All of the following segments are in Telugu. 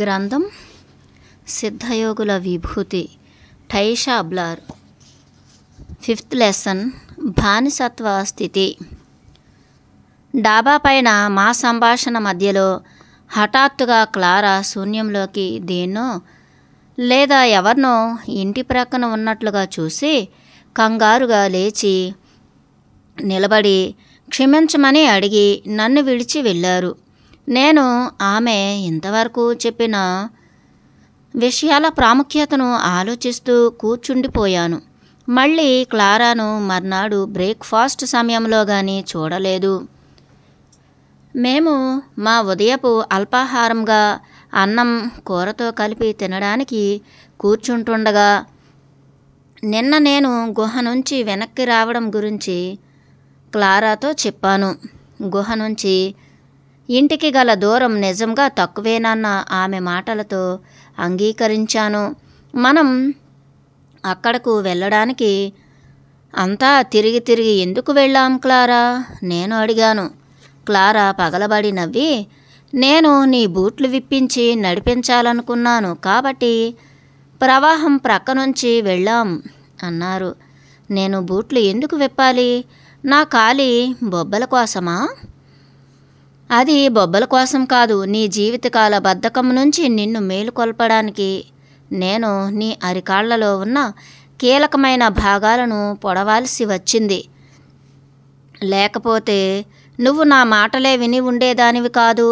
గ్రంథం సిద్ధయోగుల విభూతి టైషా అబ్లార్. 5th లెసన్ బానిసత్వ స్థితి. డాబా పైన మా సంభాషణ మధ్యలో హఠాత్తుగా క్లారా శూన్యంలోకి దేన్నో లేదా ఎవరినో ఇంటి ప్రక్కన ఉన్నట్లుగా చూసి కంగారుగా లేచి నిలబడి క్షమించమని అడిగి నన్ను విడిచి వెళ్ళారు. నేను ఆమె ఇంతవరకు చెప్పిన విషయాల ప్రాముఖ్యతను ఆలోచిస్తూ కూర్చుండిపోయాను. మళ్ళీ క్లారాను మర్నాడు బ్రేక్ఫాస్ట్ సమయంలో కానీ చూడలేదు. మేము మా ఉదయపు అల్పాహారంగా అన్నం కూరతో కలిపి తినడానికి కూర్చుంటుండగా నిన్న నేను గుహ నుంచి వెనక్కి రావడం గురించి క్లారాతో చెప్పాను. గుహ నుంచి ఇంటికి గల దూరం నిజంగా తక్కువేనన్న ఆమె మాటలతో అంగీకరించాను. మనం అక్కడకు వెళ్ళడానికి అంతా తిరిగి తిరిగి ఎందుకు వెళ్ళాం క్లారా? నేను అడిగాను. క్లారా పగలబడి నవ్వి, నేను నీ బూట్లు విప్పించి నడిపించాలనుకున్నాను కాబట్టి ప్రవాహం ప్రక్క నుంచి వెళ్ళాం అన్నారు. నేను బూట్లు ఎందుకు విప్పాలి? నా కాలి బొబ్బల కోసమా? అది బొబ్బల కోసం కాదు, నీ జీవితకాల బద్ధకం నుంచి నిన్ను మేలుకొల్పడానికి. నేను నీ అరికాళ్లలో ఉన్న కీలకమైన భాగాలను పొడవాల్సి వచ్చింది. లేకపోతే నువ్వు నా మాటలే విని ఉండేదానివి కాదు.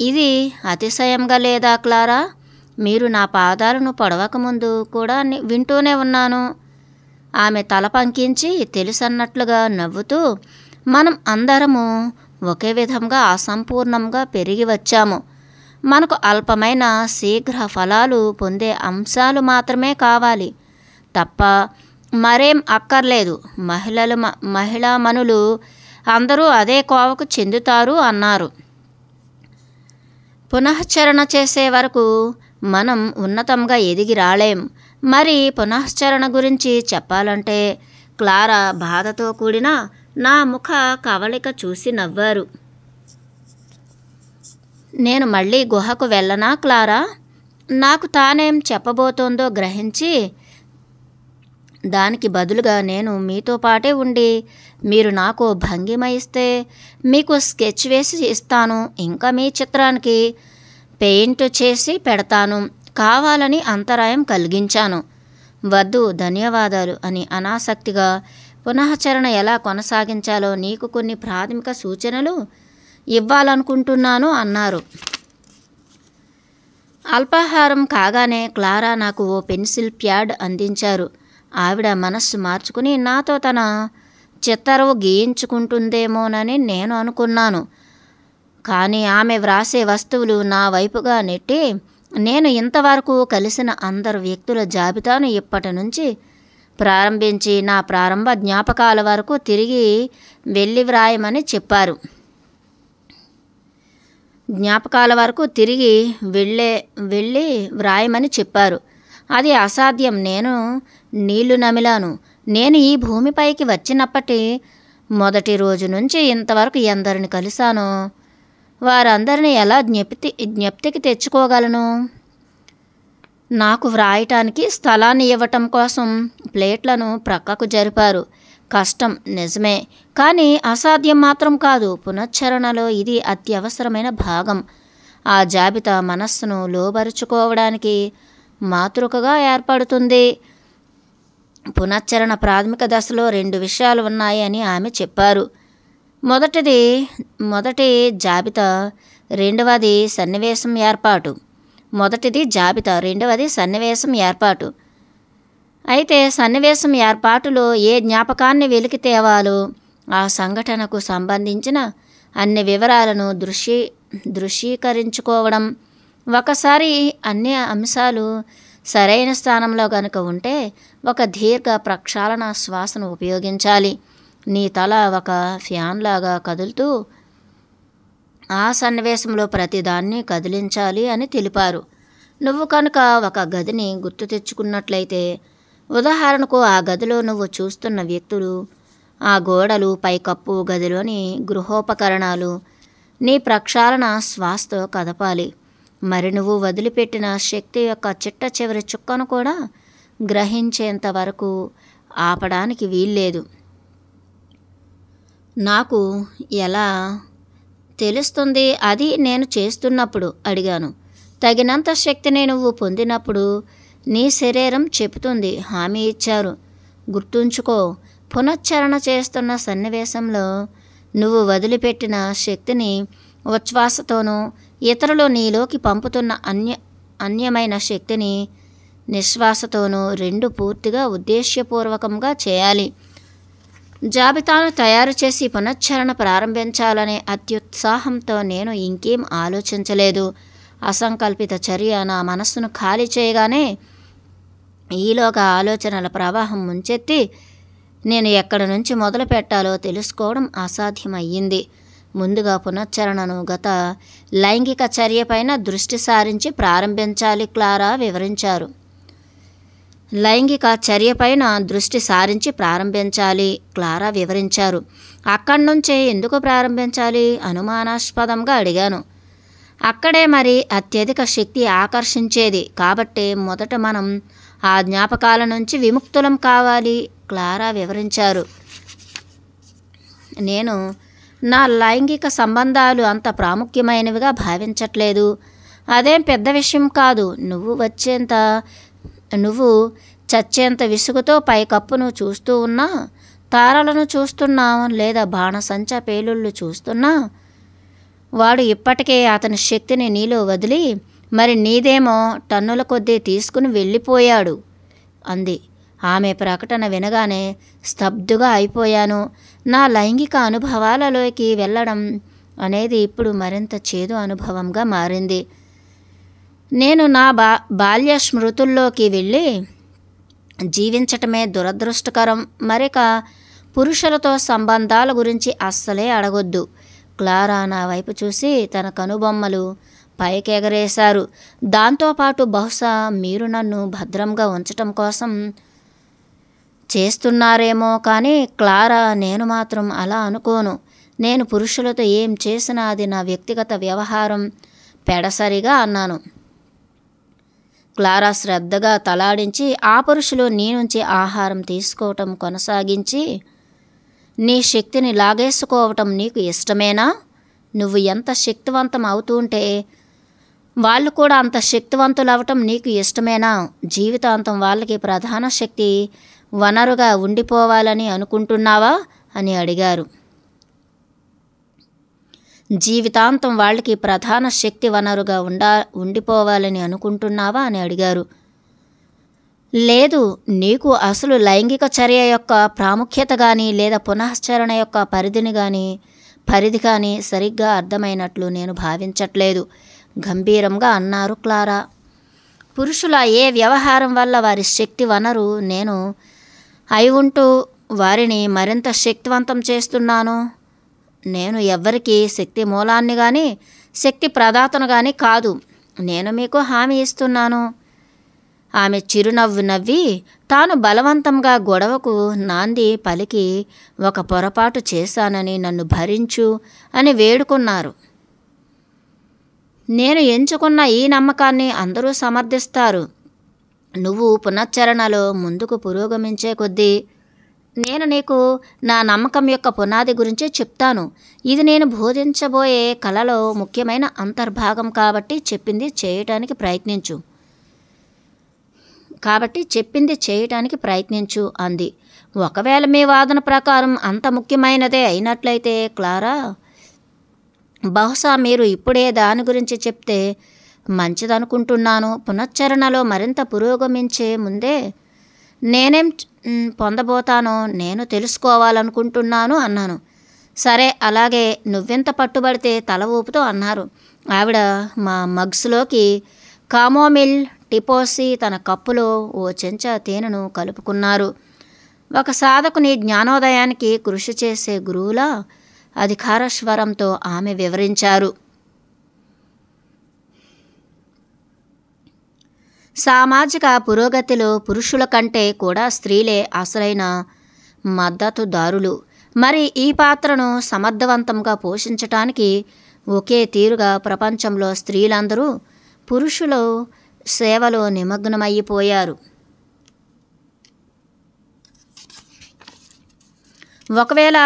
ఇది అతిశయంగా లేదా క్లారా? మీరు నా పాదాలను పొడవకముందు కూడా వింటూనే ఉన్నాను. ఆమె తల పంకించి తెలుసన్నట్లుగా నవ్వుతూ, మనం అందరము ఒకే విధంగా అసంపూర్ణంగా పెరిగి వచ్చాము. మనకు అల్పమైన శీఘ్ర ఫలాలు పొందే అంశాలు మాత్రమే కావాలి తప్ప మరేం అక్కర్లేదు. మహిళామణులు అందరూ అదే కోవకు చెందుతారు అన్నారు. పునశ్చరణ చేసే వరకు మనం ఉన్నతంగా ఎదిగి రాలేం. మరి పునశ్చరణ గురించి చెప్పాలంటే క్లారా బాధతో కూడిన నా ముఖ కవళిక చూసి నవ్వారు. నేను మళ్ళీ గుహకు వెళ్ళనా క్లారా? నాకు తానేం చెప్పబోతోందో గ్రహించి దానికి బదులుగా నేను మీతో పాటే ఉండి మీరు నాకు భంగిమ ఇస్తే మీకు స్కెచ్ వేసి ఇస్తాను. ఇంకా మీ చిత్రానికి పెయింట్ చేసి పెడతాను. కావాలని అంతరాయం కలిగించాను. వద్దు, ధన్యవాదాలు అని అనాసక్తిగా పునశ్చరణ ఎలా కొనసాగించాలో నీకు కొన్ని ప్రాథమిక సూచనలు ఇవ్వాలనుకుంటున్నాను అన్నారు. అల్పాహారం కాగానే క్లారా నాకు ఓ పెన్సిల్ ప్యాడ్ అందించారు. ఆవిడ మనస్సు మార్చుకుని నాతో తన చిత్తరువు గీయించుకుంటుందేమోనని నేను అనుకున్నాను. కానీ ఆమె వ్రాసే వస్తువులు నా వైపుగా నెట్టి నేను ఇంతవరకు కలిసిన అందరు వ్యక్తుల జాబితాను ఇప్పటి నుంచి ప్రారంభించి నా ప్రారంభ జ్ఞాపకాల వరకు తిరిగి వెళ్ళి వ్రాయమని చెప్పారు. వెళ్ళి వ్రాయమని చెప్పారు. అది అసాధ్యం. నేను నీళ్లు నమిలాను. నేను ఈ భూమిపైకి వచ్చినప్పటి మొదటి రోజు నుంచి ఇంతవరకు ఎందరిని కలిశానో వారందరినీ ఎలా జ్ఞప్తికి తెచ్చుకోగలను? నాకు వ్రాయటానికి స్థలాన్ని ఇవ్వటం కోసం ప్లేట్లను ప్రక్కకు జరిపారు. కష్టం నిజమే, కానీ అసాధ్యం మాత్రం కాదు. పునశ్చరణలో ఇది అత్యవసరమైన భాగం. ఆ జాబితా మనస్సును లోబరుచుకోవడానికి మాతృకగా ఏర్పడుతుంది. పునశ్చరణ ప్రాథమిక దశలో 2 విషయాలు ఉన్నాయి అని ఆమె చెప్పారు. మొదటి జాబితా, రెండవది సన్నివేశం ఏర్పాటు. మొదటిది జాబితా, రెండవది సన్నివేశం ఏర్పాటు. అయితే సన్నివేశం ఏర్పాటులో ఏ జ్ఞాపకాన్ని వెలికి తేవాలో ఆ సంఘటనకు సంబంధించిన అన్ని వివరాలను దృశ్యీకరించుకోవడం. ఒకసారి అన్ని అంశాలు సరైన స్థానంలో గనుక ఉంటే ఒక దీర్ఘ ప్రక్షాళన శ్వాసను ఉపయోగించాలి. నీ తల ఒక ఫ్యాన్లాగా కదులుతూ ఆ సన్నివేశంలో ప్రతిదాన్ని కదిలించాలి అని తెలిపారు. నువ్వు కనుక ఒక గదిని గుర్తు తెచ్చుకున్నట్లయితే, ఉదాహరణకు ఆ గదిలో నువ్వు చూస్తున్న వ్యక్తులు, ఆ గోడలు, పైకప్పు, గదిలోని గృహోపకరణాలు నీ ప్రక్షాళన శ్వాసతో కదపాలి. మరి నువ్వు వదిలిపెట్టిన శక్తి యొక్క చిట్ట చివరి చుక్కను కూడా గ్రహించేంత వరకు ఆపడానికి వీల్లేదు. నాకు ఎలా తెలుస్తుంది అది నేను చేస్తున్నప్పుడు? అడిగాను. తగినంత శక్తిని నువ్వు పొందినప్పుడు నీ శరీరం చెబుతుంది, హామీ ఇచ్చారు. గుర్తుంచుకో, పునశ్చరణ చేస్తున్న సన్నివేశంలో నువ్వు వదిలిపెట్టిన శక్తిని ఉచ్ఛ్వాసతోనూ ఇతరులు నీలోకి పంపుతున్న అన్యమైన శక్తిని నిశ్వాసతోనూ రెండు పూర్తిగా ఉద్దేశ్యపూర్వకంగా చేయాలి. జాబితాను తయారు చేసి పునశ్చరణ ప్రారంభించాలనే అత్యుత్సాహంతో నేను ఇంకేం ఆలోచించలేదు. అసంకల్పిత చర్య నా మనస్సును ఖాళీ చేయగానే ఈలోగా ఆలోచనల ప్రవాహం ముంచెత్తి నేను ఎక్కడి నుంచి మొదలు పెట్టాలో తెలుసుకోవడం అసాధ్యమయ్యింది. ముందుగా పునశ్చరణను గత లైంగిక చర్యపైన దృష్టి సారించి ప్రారంభించాలి క్లారా వివరించారు. లైంగిక చర్యపైన దృష్టి సారించి ప్రారంభించాలి క్లారా వివరించారు. అక్కడి నుంచే ఎందుకు ప్రారంభించాలి? అనుమానాస్పదంగా అడిగాను. అక్కడే మరి అత్యధిక శక్తి ఆకర్షించేది కాబట్టి మొదట మనం ఆ జ్ఞాపకాల నుంచి విముక్తులం కావాలి క్లారా వివరించారు. నేను నా లైంగిక సంబంధాలు అంత ప్రాముఖ్యమైనవిగా భావించట్లేదు. అదేం పెద్ద విషయం కాదు. నువ్వు చచ్చేంత విసుగుతో పైకప్పును చూస్తూ ఉన్నా, తారలను చూస్తున్నా, లేదా బాణసంచ పేలుళ్ళు చూస్తున్నా, వాడు ఇప్పటికే అతని శక్తిని నీలో వదిలి మరి నీదేమో టన్నుల కొద్దీ తీసుకుని వెళ్ళిపోయాడు అంది. ఆమె ప్రకటన వినగానే స్తబ్దుగా అయిపోయాను. నా లైంగిక అనుభవాలలోకి వెళ్ళడం అనేది ఇప్పుడు మరింత చేదు అనుభవంగా మారింది. నేను నా బాల్య స్మృతుల్లోకి వెళ్ళి జీవించటమే దురదృష్టకరం. మరిక పురుషులతో సంబంధాల గురించి అస్సలే అడగొద్దు. క్లారా నా వైపు చూసి తన కనుబొమ్మలు పైకెగరేశారు. దాంతోపాటు బహుశా మీరు నన్ను భద్రంగా ఉంచటం కోసం చేస్తున్నారేమో కానీ క్లారా, నేను మాత్రం అలా అనుకోను. నేను పురుషులతో ఏం చేసినా అది నా వ్యక్తిగత వ్యవహారం పెడసరిగా అన్నాను. క్లారా శ్రద్ధగా తలాడించి, ఆ పురుషులు నీ నుంచి ఆహారం తీసుకోవటం కొనసాగించి నీ శక్తిని లాగేసుకోవటం నీకు ఇష్టమేనా? నువ్వు ఎంత శక్తివంతం అవుతుంటే వాళ్ళు కూడా అంత శక్తివంతులు అవటం నీకు ఇష్టమేనా? జీవితాంతం వాళ్ళకి ప్రధాన శక్తి వనరుగా ఉండిపోవాలని అనుకుంటున్నావా అని అడిగారు. జీవితాంతం వాళ్ళకి ప్రధాన శక్తి వనరుగా ఉండిపోవాలని అనుకుంటున్నావా అని అడిగారు. లేదు, నీకు అసలు లైంగిక చర్య యొక్క ప్రాముఖ్యత కానీ లేదా పునశ్చరణ యొక్క పరిధి కానీ సరిగ్గా అర్థమైనట్లు నేను భావించట్లేదు గంభీరంగా అన్నారు క్లారా. పురుషుల ఏ వ్యవహారం వల్ల వారి శక్తి వనరు నేను అయి ఉంటూ వారిని మరింత శక్తివంతం చేస్తున్నాను? నేను ఎవ్వరికీ శక్తి మూలాన్ని కానీ శక్తి ప్రదాతను కానీ కాదు. నేను మీకు హామీ ఇస్తున్నాను. ఆమె చిరునవ్వు నవ్వి తాను బలవంతంగా గొడవకు నాంది పలికి ఒక పొరపాటు చేశానని నన్ను భరించు అని వేడుకున్నారు. నేను ఎంచుకున్న ఈ నమ్మకాన్ని అందరూ సమర్థిస్తారు. నువ్వు పునశ్చరణలో ముందుకు పురోగమించే కొద్దీ నేను నీకు నా నమ్మకం యొక్క పునాది గురించి చెప్తాను. ఇది నేను బోధించబోయే కళలో ముఖ్యమైన అంతర్భాగం కాబట్టి చెప్పింది చేయటానికి ప్రయత్నించు అంది. ఒకవేళ మీ వాదన ప్రకారం అంత ముఖ్యమైనదే అయినట్లయితే క్లారా, బహుశా మీరు ఇప్పుడే దాని గురించి చెప్తే మంచిదనుకుంటున్నాను. పునశ్చరణలో మరింత పురోగమించే ముందే నేనేం పొందబోతానో నేను తెలుసుకోవాలనుకుంటున్నాను అన్నాను. సరే, అలాగే, నువ్వెంత పట్టుబడితే తల ఊపుతూ అన్నారు. ఆవిడ మా మగ్స్లోకి కామోమిల్ టీ పోసి తన కప్పులో ఓ చెంచా తేనెను కలుపుకున్నారు. ఒక సాధకుని జ్ఞానోదయానికి కృషి చేసే గురువులా అధికార స్వరంతో ఆమె వివరించారు. సామాజిక పురోగతిలో పురుషుల కంటే కూడా స్త్రీలే అసలైన మద్దతుదారులు. మరి ఈ పాత్రను సమర్థవంతంగా పోషించటానికి ఒకే తీరుగా ప్రపంచంలో స్త్రీలందరూ పురుషులు సేవలో నిమగ్నమైపోయారు. ఒకవేళ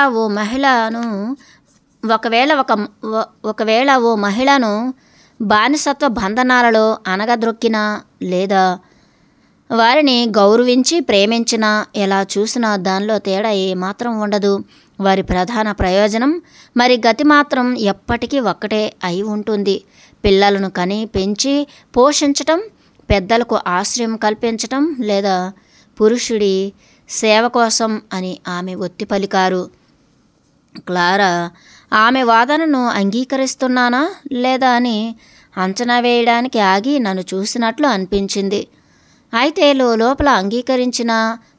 ఓ మహిళను బానిసత్వ బంధనాలలో అనగద్రొక్కినా లేదా వారిని గౌరవించి ప్రేమించినా ఎలా చూసినా దానిలో తేడా ఏమాత్రం ఉండదు. వారి ప్రధాన ప్రయోజనం మరి గతి మాత్రం ఎప్పటికీ ఒక్కటే అయి ఉంటుంది. పిల్లలను కని పెంచి పోషించటం, పెద్దలకు ఆశ్రయం కల్పించటం లేదా పురుషుడి సేవ కోసం అని ఆమె ఒత్తి పలికారు. క్లారా ఆమె వాదనను అంగీకరిస్తున్నానా లేదా అని అంచనా వేయడానికి ఆగి నన్ను చూసినట్లు అనిపించింది. అయితే లోపల అంగీకరించినా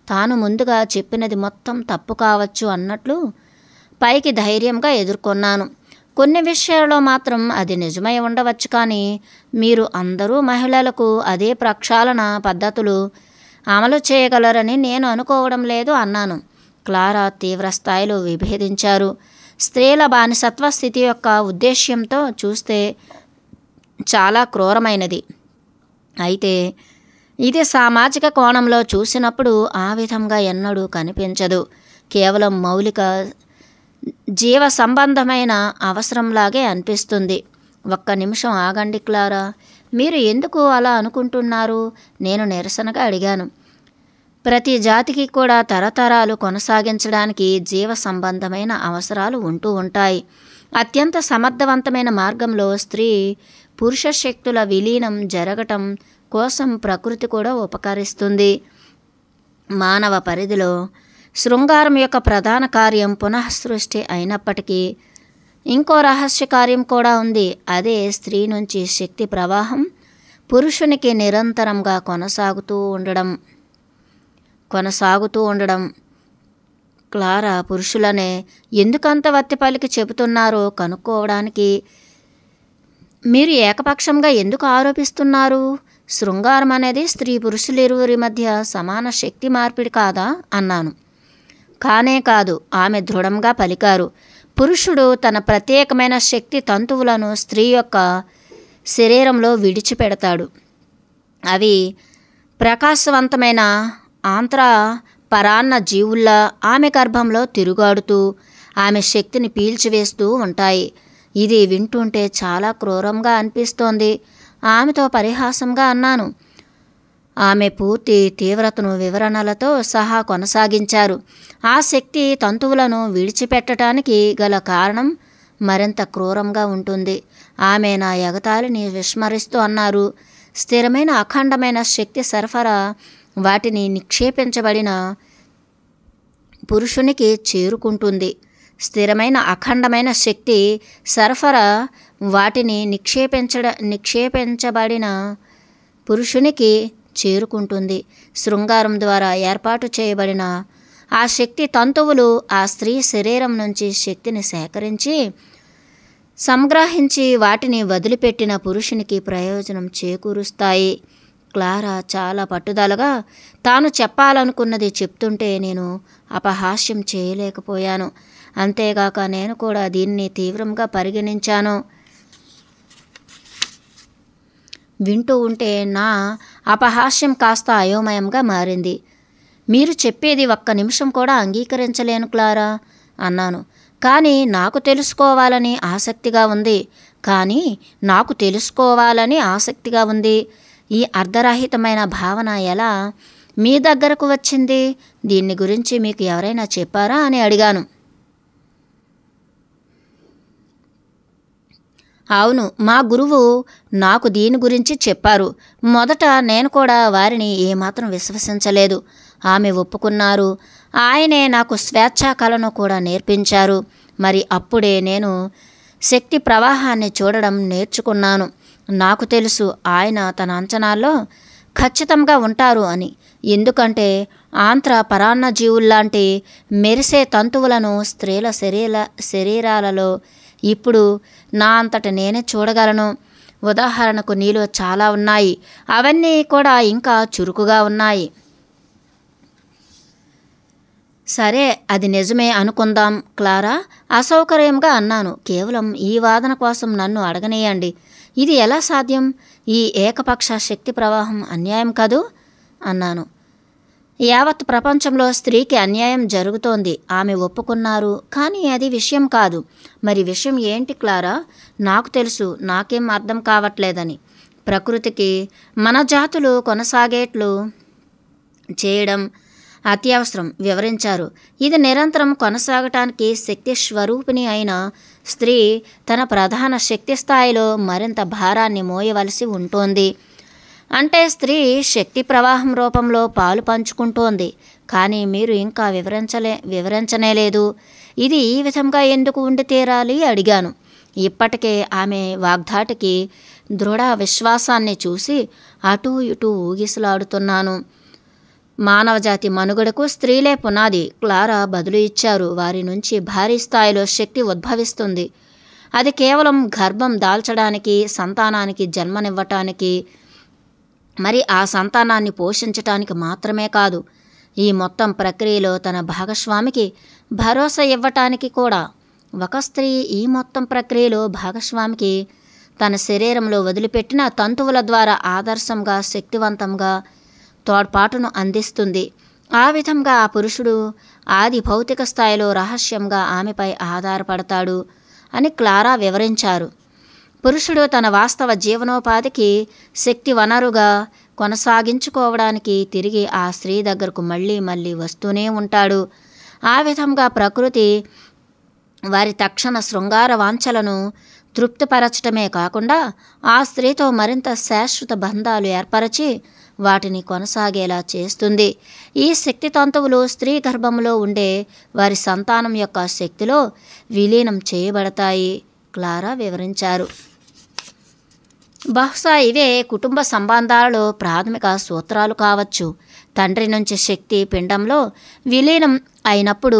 తాను ముందుగా చెప్పినది మొత్తం తప్పు కావచ్చు అన్నట్లు పైకి ధైర్యంగా ఎదుర్కొన్నాను. కొన్ని విషయాల్లో మాత్రం అది నిజమై ఉండవచ్చు, కానీ మీరు అందరూ మహిళలకు అదే ప్రక్షాళన పద్ధతులు అమలు చేయగలరని నేను అనుకోవడం లేదు అన్నాను. క్లారా తీవ్ర స్థాయిలో విభేదించారు. స్త్రీల బానిసత్వ స్థితి యొక్క ఉద్దేశ్యంతో చూస్తే చాలా క్రూరమైనది. అయితే ఇది సామాజిక కోణంలో చూసినప్పుడు ఆ విధంగా ఎన్నడూ కనిపించదు. కేవలం మౌలిక జీవ సంబంధమైన అవసరంలాగే అనిపిస్తుంది. ఒక్క నిమిషం ఆగండి క్లారా, మీరు ఎందుకు అలా అనుకుంటున్నారు? నేను నిరసనగా అడిగాను. ప్రతి జాతికి కూడా తరతరాలు కొనసాగించడానికి జీవ సంబంధమైన అవసరాలు ఉంటూ ఉంటాయి. అత్యంత సమర్థవంతమైన మార్గంలో స్త్రీ పురుష శక్తుల విలీనం జరగటం కోసం ప్రకృతి కూడా ఉపకరిస్తుంది. మానవ పరిధిలో శృంగారం యొక్క ప్రధాన కార్యం పునఃసృష్టి అయినప్పటికీ ఇంకో రహస్య కార్యం కూడా ఉంది. అదే స్త్రీ నుంచి శక్తి ప్రవాహం పురుషునికి నిరంతరంగా కొనసాగుతూ ఉండడం. క్లారా పురుషులనే ఎందుకంత వత్తిపలికి చెబుతున్నారో కనుక్కోవడానికి మీరు ఏకపక్షంగా ఎందుకు ఆరోపిస్తున్నారు? శృంగారం అనేది స్త్రీ పురుషులిరువురి మధ్య సమాన శక్తి మార్పిడి కాదా అన్నాను. కానే కాదు, ఆమె దృఢంగా పలికారు. పురుషుడు తన ప్రత్యేకమైన శక్తి తంతువులను స్త్రీ యొక్క శరీరంలో విడిచిపెడతాడు. అవి ప్రకాశవంతమైన ఆంత్ర పరాన్న జీవుల్లా ఆమె గర్భంలో తిరుగాడుతూ ఆమె శక్తిని పీల్చివేస్తూ ఉంటాయి. ఇది వింటుంటే చాలా క్రూరంగా అనిపిస్తోంది. ఆమెతో పరిహాసంగా అన్నాను. ఆమె పూర్తి తీవ్రతను వివరణలతో సహా కొనసాగించారు. ఆ శక్తి తంతువులను విడిచిపెట్టడానికి గల కారణం మరింత క్రూరంగా ఉంటుంది. ఆమె నా ఎగతాళిని విస్మరిస్తూ అన్నారు. స్థిరమైన అఖండమైన శక్తి సరఫరా వాటిని నిక్షేపించబడిన పురుషునికి చేరుకుంటుంది. స్థిరమైన అఖండమైన శక్తి సరఫరా వాటిని నిక్షేపించబడిన పురుషునికి చేరుకుంటుంది. శృంగారం ద్వారా ఏర్పాటు చేయబడిన ఆ శక్తి తంతువులు ఆ స్త్రీ శరీరం నుంచి శక్తిని సేకరించి సంగ్రహించి వాటిని వదిలిపెట్టిన పురుషునికి ప్రయోజనం చేకూరుస్తాయి. క్లారా చాలా పట్టుదలగా తాను చెప్పాలనుకున్నది చెప్తుంటే నేను అపహాస్యం చేయలేకపోయాను. అంతేగాక నేను కూడా దీన్ని తీవ్రంగా పరిగణించాను. వింటూ ఉంటే నా అపహాస్యం కాస్త అయోమయంగా మారింది. మీరు చెప్పేది ఒక్క నిమిషం కూడా అంగీకరించలేను క్లారా అన్నాను. కానీ నాకు తెలుసుకోవాలని ఆసక్తిగా ఉంది. ఈ అర్ధరహితమైన భావన ఎలా మీ దగ్గరకు వచ్చింది? దీన్ని గురించి మీకు ఎవరైనా చెప్పారా అని అడిగాను. అవును, మా గురువు నాకు దీని గురించి చెప్పారు. మొదట నేను కూడా వారిని ఏమాత్రం విశ్వసించలేదు. ఆమె ఒప్పుకున్నారు. ఆయనే నాకు స్వేచ్ఛా కళను కూడా నేర్పించారు. మరి అప్పుడే నేను శక్తి ప్రవాహాన్ని చూడడం నేర్చుకున్నాను. నాకు తెలుసు ఆయన తన అంచనాల్లో ఖచ్చితంగా ఉంటారు అని. ఎందుకంటే ఆంత్ర పరాన్న జీవుల్లాంటి మెరిసే తంతువులను స్త్రీల శరీరాలలో ఇప్పుడు నా అంతట నేనే చూడగలను. ఉదాహరణకు నీలో చాలా ఉన్నాయి. అవన్నీ కూడా ఇంకా చురుకుగా ఉన్నాయి. సరే, అది నిజమే అనుకుందాం క్లారా, అసౌకర్యంగా అన్నాను. కేవలం ఈ వాదన కోసం నన్ను అడగనీయండి. ఇది ఎలా సాధ్యం? ఈ ఏకపక్ష శక్తి ప్రవాహం అన్యాయం కదూ అన్నాను. యావత్ ప్రపంచంలో స్త్రీకి అన్యాయం జరుగుతోంది. ఆమె ఒప్పుకున్నారు, కానీ అది విషయం కాదు. మరి విషయం ఏంటి క్లారా? నాకు తెలుసు, నాకేం అర్థం కావట్లేదని. ప్రకృతికి మన జాతులు కొనసాగేట్లు చేయడం అత్యవసరం వివరించారు. ఇది నిరంతరం కొనసాగటానికి శక్తి స్వరూపిణి అయిన స్త్రీ తన ప్రధాన శక్తి స్థాయిలో మరింత భారాన్ని మోయవలసి ఉంటుంది. అంటే స్త్రీ శక్తి ప్రవాహం రూపంలో పాలు పంచుకుంటోంది. కానీ మీరు ఇంకా వివరించనే లేదు. ఇది ఈ విధంగా ఎందుకు ఉండి తీరాలి అడిగాను. ఇప్పటికే ఆమె వాగ్ధాటికి దృఢ విశ్వాసాన్ని చూసి అటూ ఇటూ ఊగిసలాడుతున్నాను. మానవజాతి మనుగడకు స్త్రీలే పునాది. క్లారా బదులు ఇచ్చారు. వారి నుంచి భారీ స్థాయిలో శక్తి ఉద్భవిస్తుంది. అది కేవలం గర్భం దాల్చడానికి, సంతానానికి జన్మనివ్వటానికి, మరి ఆ సంతానాన్ని పోషించటానికి మాత్రమే కాదు, ఈ మొత్తం ప్రక్రియలో తన భాగస్వామికి భరోసా ఇవ్వటానికి కూడా. ఒక స్త్రీ ఈ మొత్తం ప్రక్రియలో భాగస్వామికి తన శరీరంలో వదిలిపెట్టిన తంతువుల ద్వారా ఆదర్శంగా, శక్తివంతంగా తోడ్పాటును అందిస్తుంది. ఆ విధంగా ఆ పురుషుడు ఆది భౌతిక స్థాయిలో రహస్యంగా ఆమెపై ఆధారపడతాడు అని క్లారా వివరించారు. పురుషుడు తన వాస్తవ జీవనోపాధికి శక్తి వనరుగా కొనసాగించుకోవడానికి తిరిగి ఆ స్త్రీ దగ్గరకు మళ్ళీ మళ్ళీ వస్తూనే ఉంటాడు. ఆ విధంగా ప్రకృతి వారి తక్షణ శృంగార వాంఛలను తృప్తిపరచటమే కాకుండా ఆ స్త్రీతో మరింత శాశ్వత బంధాలు ఏర్పరచి వాటిని కొనసాగేలా చేస్తుంది. ఈ శక్తి తంతువులు స్త్రీ గర్భంలో ఉండే వారి సంతానం యొక్క శక్తిలో విలీనం చేయబడతాయి క్లారా వివరించారు. బహుశా ఇవే కుటుంబ సంబంధాలలో ప్రాథమిక సూత్రాలు కావచ్చు. తండ్రి నుంచి శక్తి పిండంలో విలీనం అయినప్పుడు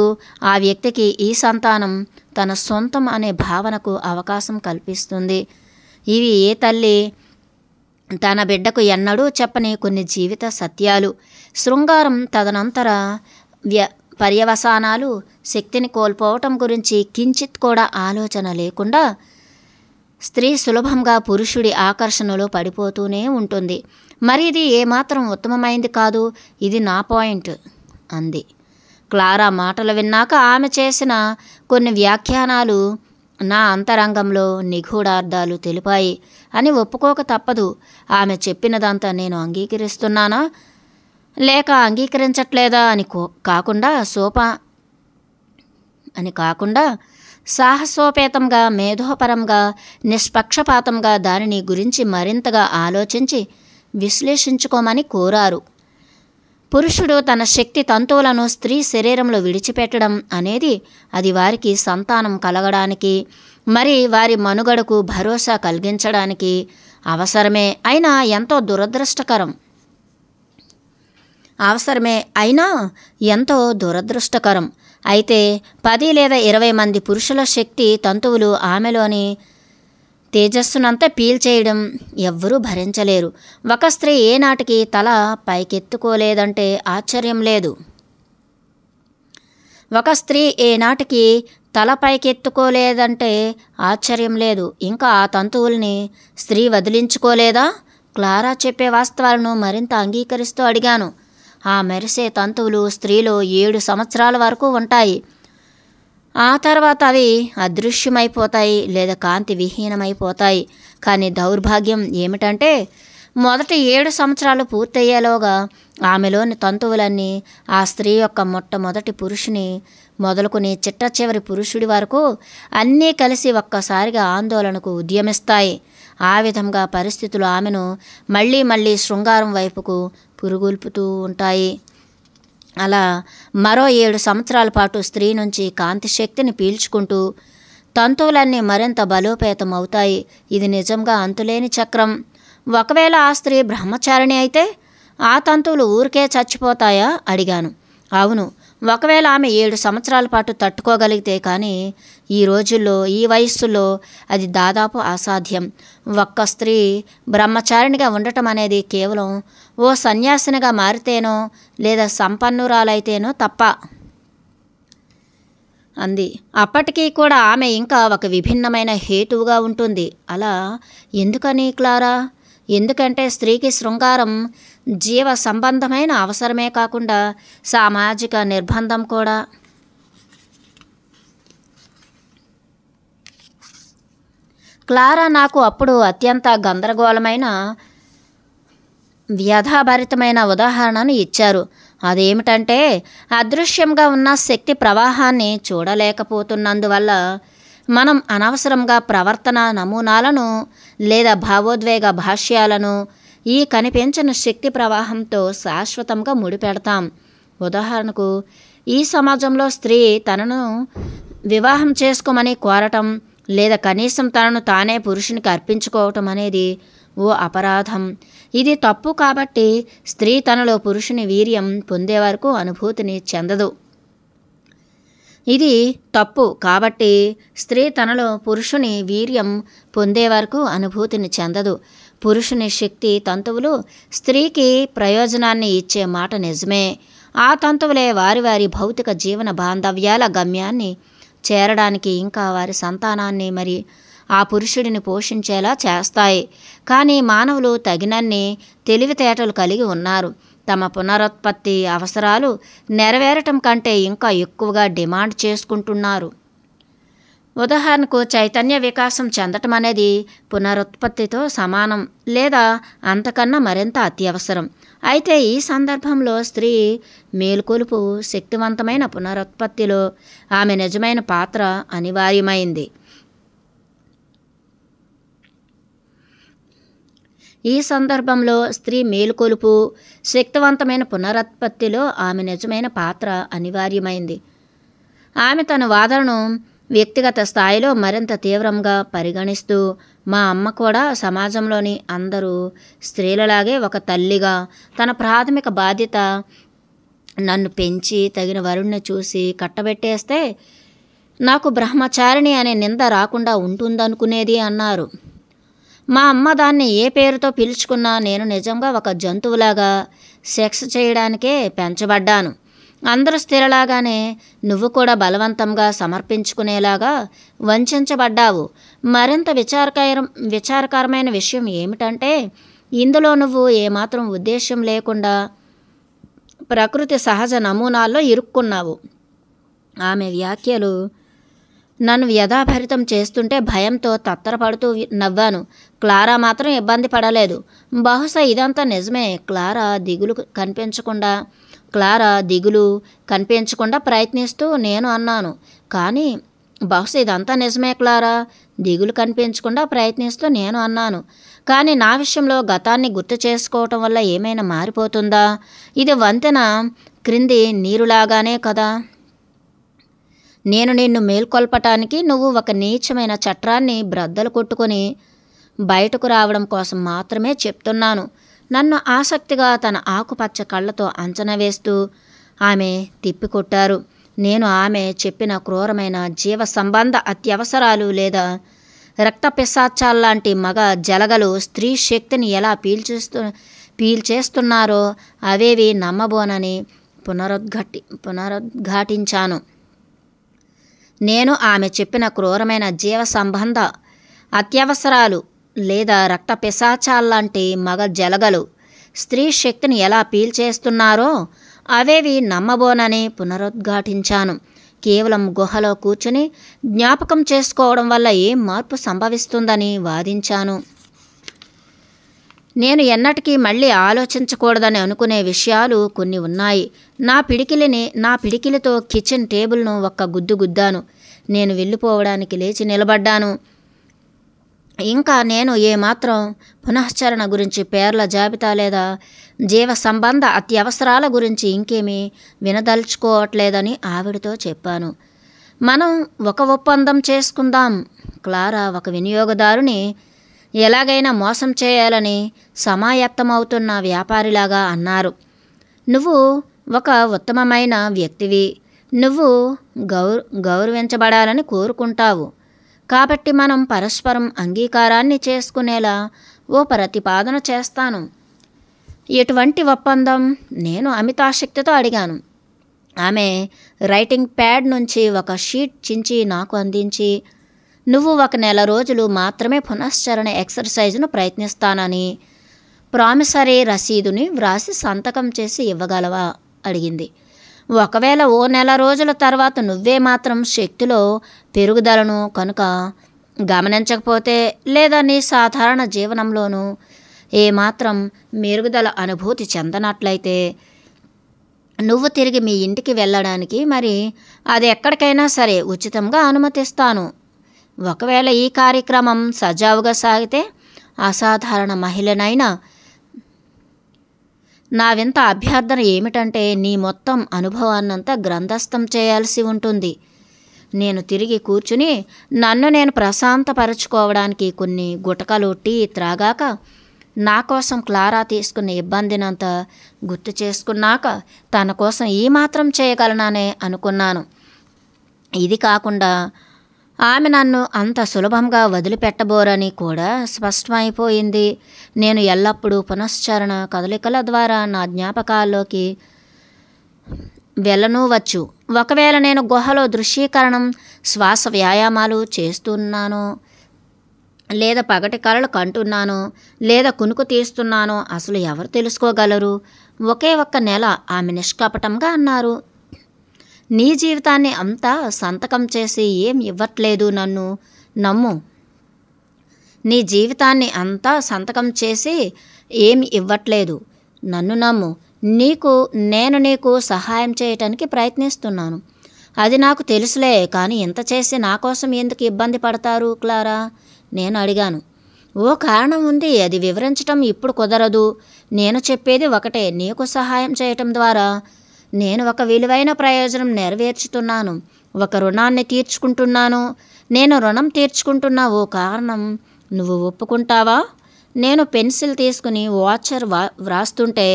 ఆ వ్యక్తికి ఈ సంతానం తన సొంతం అనే భావనకు అవకాశం కల్పిస్తుంది. ఇవి ఏ తల్లి తన బిడ్డకు ఎన్నడూ చెప్పని కొన్ని జీవిత సత్యాలు. శృంగారం తదనంతర పర్యవసానాలు, శక్తిని కోల్పోవటం గురించి కించిత్ కూడా ఆలోచన లేకుండా స్త్రీ సులభంగా పురుషుడి ఆకర్షణలో పడిపోతూనే ఉంటుంది. మరి ఇది ఏమాత్రం ఉత్తమమైంది కాదు. ఇది నా పాయింట్ అంది. క్లారా మాటలు విన్నాక ఆమె చేసిన కొన్ని వ్యాఖ్యానాలు నా అంతరంగంలో నిగూఢార్థాలు తెలిపాయి అని ఒప్పుకోక తప్పదు. ఆమె చెప్పినదంతా నేను అంగీకరిస్తున్నానా లేక అంగీకరించట్లేదా అని కాకుండా సాహసోపేతంగా, మేధోపరంగా, నిష్పక్షపాతంగా దానిని గురించి మరింతగా ఆలోచించి విశ్లేషించుకోమని కోరారు. పురుషుడు తన శక్తి తంతువులను స్త్రీ శరీరంలో విడిచిపెట్టడం అనేది అది వారికి సంతానం కలగడానికి, మరి వారి మనుగడకు భరోసా కలిగించడానికి అవసరమే అయినా ఎంతో దురదృష్టకరం. అయితే 10 లేదా 20 మంది పురుషుల శక్తి తంతువులు ఆమెలోని తేజస్సునంతా పీల్చేయడం ఎవ్వరూ భరించలేరు. ఒక స్త్రీ ఏనాటికి తల పైకెత్తుకోలేదంటే ఆశ్చర్యం లేదు. ఇంకా ఆ తంతువుల్ని స్త్రీ వదిలించుకోలేదా? క్లారా చెప్పే వాస్తవాలను మరింత అంగీకరిస్తూ అడిగాను. ఆ మెరిసే తంతువులు స్త్రీలో 7 సంవత్సరాల వరకు ఉంటాయి. ఆ తర్వాత అవి అదృశ్యమైపోతాయి లేదా కాంతి విహీనమైపోతాయి. కానీ దౌర్భాగ్యం ఏమిటంటే మొదటి 7 సంవత్సరాలు పూర్తయ్యేలోగా ఆమెలోని తంతువులన్నీ ఆ స్త్రీ యొక్క మొట్టమొదటి పురుషుని మొదలుకొని చిట్ట చివరి పురుషుడి వరకు అన్నీ కలిసి ఒక్కసారిగా ఆందోళనకు ఉద్యమిస్తాయి. ఆ విధంగా పరిస్థితులు ఆమెను మళ్ళీ మళ్ళీ శృంగారం వైపుకు పురుగొల్పుతూ ఉంటాయి. అలా మరో 7 సంవత్సరాల పాటు స్త్రీ నుంచి కాంతి శక్తిని పీల్చుకుంటూ తంతువులన్నీ మరింత బలోపేతం అవుతాయి. ఇది నిజంగా అంతులేని చక్రం. ఒకవేళ ఆ స్త్రీ బ్రహ్మచారిణి అయితే ఆ తంతువులు ఊరికే చచ్చిపోతాయా అడిగాను. అవును, ఒకవేళ ఆమె 7 సంవత్సరాల పాటు తట్టుకోగలిగితే. కానీ ఈ రోజుల్లో, ఈ వయస్సులో అది దాదాపు అసాధ్యం. ఒక్క స్త్రీ బ్రహ్మచారిణిగా ఉండటం అనేది కేవలం ఓ సన్యాసినిగా మారితేనో లేదా సంపన్నురాలైతేనో తప్ప. అంది. అప్పటికీ కూడా ఆమె ఇంకా ఒక విభిన్నమైన హేతువుగా ఉంటుంది. అలా ఎందుకని క్లారా? ఎందుకంటే స్త్రీకి శృంగారం జీవ సంబంధమైన అవసరమే కాకుండా సామాజిక నిర్బంధం కూడా. క్లారా నాకు అప్పుడు అత్యంత గందరగోళమైన వ్యధాభరితమైన ఉదాహరణను ఇచ్చారు. అదేమిటంటే అదృశ్యంగా ఉన్న శక్తి ప్రవాహాన్ని చూడలేకపోతున్నందువల్ల మనం అనవసరంగా ప్రవర్తన నమూనాలను లేదా భావోద్వేగ భాష్యాలను ఈ కనిపించని శక్తి ప్రవాహంతో శాశ్వతంగా ముడిపెడతాం. ఉదాహరణకు, ఈ సమాజంలో స్త్రీ తనను వివాహం చేసుకోమని కోరటం లేదా కనీసం తనను తానే పురుషునికి అర్పించుకోవటం అనేది ఓ అపరాధం. ఇది తప్పు. కాబట్టి స్త్రీ తనలో పురుషుని వీర్యం పొందే వరకు అనుభూతిని చెందదు. ఇది తప్పు. కాబట్టి స్త్రీ తనలో పురుషుని వీర్యం పొందే వరకు అనుభూతిని చెందదు. పురుషుని శక్తి తంతువులు స్త్రీకి ప్రయోజనాన్ని ఇచ్చే మాట నిజమే. ఆ తంతువులే వారి వారి భౌతిక జీవన బాంధవ్యాల గమ్యాన్ని చేరడానికి ఇంకా వారి సంతానాన్ని మరి ఆ పురుషుడిని పోషించేలా చేస్తాయి. కానీ మానవులు తగినన్ని తెలివితేటలు కలిగి ఉన్నారు. తమ పునరుత్పత్తి అవసరాలు నెరవేరటం కంటే ఇంకా ఎక్కువగా డిమాండ్ చేసుకుంటున్నారు. ఉదాహరణకు, చైతన్య వికాసం చెందటం అనేది పునరుత్పత్తితో సమానం లేదా అంతకన్నా మరింత అత్యవసరం. అయితే ఈ సందర్భంలో స్త్రీ మేలుకొలుపు శక్తివంతమైన పునరుత్పత్తిలో ఆమె నిజమైన పాత్ర అనివార్యమైంది. ఈ సందర్భంలో స్త్రీ మేలుకొలుపు శక్తివంతమైన పునరుత్పత్తిలో ఆమె నిజమైన పాత్ర అనివార్యమైంది. ఆమె తన వాదనను వ్యక్తిగత స్థాయిలో మరింత తీవ్రంగా పరిగణిస్తూ, మా అమ్మ కూడా సమాజంలోని అందరూ స్త్రీలలాగే ఒక తల్లిగా తన ప్రాథమిక బాధ్యత నన్ను పెంచి తగిన వరుణ్ణి చూసి కట్టబెట్టేస్తే నాకు బ్రహ్మచారిణి అనే నింద రాకుండా ఉంటుందనుకునేది అన్నారు. మా అమ్మ దాన్ని ఏ పేరుతో పిలుచుకున్నా నేను నిజంగా ఒక జంతువులాగా సెక్స్ చేయడానికే పెంచబడ్డాను. అందరూ స్త్రీలాగానే నువ్వు కూడా బలవంతంగా సమర్పించుకునేలాగా వంచబడ్డావు. మరింత విచారకరమైన విషయం ఏమిటంటే ఇందులో నువ్వు ఏమాత్రం ఉద్దేశం లేకుండా ప్రకృతి సహజ నమూనాల్లో ఇరుక్కున్నావు. ఆమె వ్యాఖ్యలు నన్ను వ్యధాభరితం చేస్తుంటే భయంతో తత్తరపడుతూ నవ్వాను. క్లారా మాత్రం ఇబ్బంది పడలేదు. బహుశా ఇదంతా నిజమే. క్లారా దిగులు కనిపించకుండా ప్రయత్నిస్తూ నేను అన్నాను. కానీ బహుశా ఇదంతా నిజమే క్లారా, దిగులు కనిపించకుండా ప్రయత్నిస్తూ నేను అన్నాను. కానీ నా విషయంలో గతాన్ని గుర్తు చేసుకోవటం వల్ల ఏమైనా మారిపోతుందా? ఇది వంతెన క్రింది నీరులాగానే కదా. నేను నిన్ను మేల్కొల్పటానికి నువ్వు ఒక నీచమైన చట్రాన్ని బ్రద్దలు కొట్టుకొని బయటకు రావడం కోసం మాత్రమే చెప్తున్నాను. నన్ను ఆసక్తిగా తన ఆకుపచ్చ కళ్ళతో అంచనా వేస్తూ ఆమె తిప్పికొట్టారు. నేను ఆమె చెప్పిన క్రూరమైన జీవ సంబంధ అత్యవసరాలు లేదా రక్త పిశాచాల్లాంటి మగ జలగలు స్త్రీ శక్తిని ఎలా పీల్చేస్తున్నారో అవేవి నమ్మబోనని పునరుద్ఘాటించాను. నేను ఆమె చెప్పిన క్రూరమైన జీవ సంబంధ అత్యవసరాలు లేదా రక్త పిశాచాల్లాంటి మగ జలగలు స్త్రీ శక్తిని ఎలా పీల్చేస్తున్నారో అవేవి నమ్మబోనని పునరుద్ఘాటించాను. కేవలం గుహలో కూర్చుని జ్ఞాపకం చేసుకోవడం వల్ల ఏం మార్పు సంభవిస్తుందని వాదించాను. నేను ఎన్నటికీ మళ్ళీ ఆలోచించకూడదని అనుకునే విషయాలు కొన్ని ఉన్నాయి. నా పిడికిలితో కిచెన్ టేబుల్ను ఒక్క గుద్దు గుద్దాను. నేను వెళ్ళిపోవడానికి లేచి నిలబడ్డాను. ఇంకా నేను ఏమాత్రం పునశ్చరణ గురించి, పేర్ల జాబితా లేదా జీవ సంబంధ అత్యవసరాల గురించి ఇంకేమీ వినదలుచుకోవట్లేదని ఆవిడతో చెప్పాను. మనం ఒక ఒప్పందం చేసుకుందాం. క్లారా ఒక వినియోగదారుని ఎలాగైనా మోసం చేయాలని సమాయత్తమవుతున్న వ్యాపారిలాగా అన్నారు. నువ్వు ఒక ఉత్తమమైన వ్యక్తివి. నువ్వు గౌరవించబడాలని కోరుకుంటావు. కాబట్టి మనం పరస్పరం అంగీకారాన్ని చేసుకునేలా ఓ ప్రతిపాదన చేస్తాను. ఎటువంటి ఒప్పందం? నేను అమితాశక్తితో అడిగాను. ఆమె రైటింగ్ ప్యాడ్ నుంచి ఒక షీట్ చించి నాకు అందించి, నువ్వు 1 నెల రోజులు మాత్రమే పునశ్చరణ ఎక్సర్సైజ్ను ప్రయత్నిస్తానని ప్రామిసరీ రసీదుని వ్రాసి సంతకం చేసి ఇవ్వగలవా అడిగింది. ఒకవేళ ఓ నెల రోజుల తర్వాత నువ్వే మాత్రం శక్తిలో పెరుగుదలను కనుక గమనించకపోతే, లేదా నీ సాధారణ జీవనంలోనూ ఏమాత్రం మెరుగుదల అనుభూతి చెందనట్లయితే, నువ్వు తిరిగి మీ ఇంటికి వెళ్ళడానికి మరి అది ఎక్కడికైనా సరే ఉచితంగా అనుమతిస్తాను. ఒకవేళ ఈ కార్యక్రమం సజావుగా సాగితే అసాధారణ మహిళనైనా నా వింత అభ్యర్థన ఏమిటంటే, నీ మొత్తం అనుభవాన్నంతా గ్రంథస్థం చేయాల్సి ఉంటుంది. నేను తిరిగి కూర్చుని నన్ను నేను ప్రశాంతపరచుకోవడానికి కొన్ని గుటకలు టీ త్రాగాక, నా కోసం క్లారా తీసుకున్న ఇబ్బందినంతా గుర్తు చేసుకున్నాక తన కోసం ఈ మాత్రం చేయగలననే అనుకున్నాను. ఇది కాకుండా ఆమె నన్ను అంత సులభంగా వదిలిపెట్టబోరని కూడా స్పష్టమైపోయింది. నేను ఎల్లప్పుడూ పునశ్చరణ కదలికల ద్వారా నా జ్ఞాపకాల్లోకి వెళ్ళనూవచ్చు. ఒకవేళ నేను గుహలో దృశ్యీకరణం, శ్వాస వ్యాయామాలు చేస్తున్నానో, లేదా పగటి కలలు కంటున్నానో, లేదా కునుకు తీస్తున్నానో అసలు ఎవరు తెలుసుకోగలరు? ఒకే 1 నెల ఆమె నిష్కపటంగా అన్నారు. నీ జీవితాన్ని అంతా సంతకం చేసి ఏం ఇవ్వట్లేదు, నన్ను నమ్ము. నీ జీవితాన్ని అంతా సంతకం చేసి ఏమి ఇవ్వట్లేదు, నన్ను నమ్ము. నేను నీకు సహాయం చేయటానికి ప్రయత్నిస్తున్నాను. అది నాకు తెలుసులే, కానీ ఇంత చేసి నా కోసం ఎందుకు ఇబ్బంది పడతారు క్లారా? నేను అడిగాను. ఓ కారణం ఉంది, అది వివరించటం ఇప్పుడు కుదరదు. నేను చెప్పేది ఒకటే, నీకు సహాయం చేయటం ద్వారా నేను ఒక విలువైన ప్రయోజనం నెరవేర్చుతున్నాను, ఒక రుణాన్ని తీర్చుకుంటున్నాను. నేను రుణం తీర్చుకుంటున్న ఓ కారణం నువ్వు ఒప్పుకుంటావా? నేను పెన్సిల్ తీసుకుని వాచర్ వ్రాస్తుంటే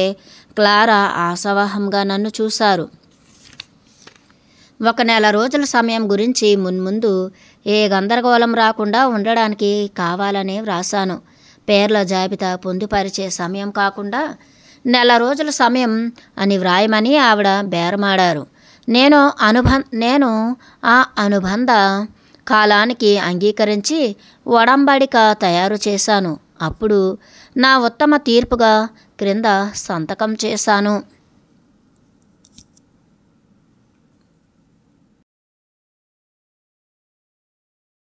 క్లారా ఆశావహంగా నన్ను చూశారు. 1 నెల రోజుల సమయం గురించి మున్ముందు ఏ గందరగోళం రాకుండా ఉండడానికి కావాలని వ్రాసాను. పేర్ల జాబితా పొందుపరిచే సమయం కాకుండా నెల రోజుల సమయం అని వ్రాయమని ఆవిడ బేరమాడారు. నేను ఆ అనుబంధ కాలానికి అంగీకరించి ఒడంబడిక తయారు చేశాను. అప్పుడు నా ఉత్తమ తీర్పుగా క్రింద సంతకం చేశాను.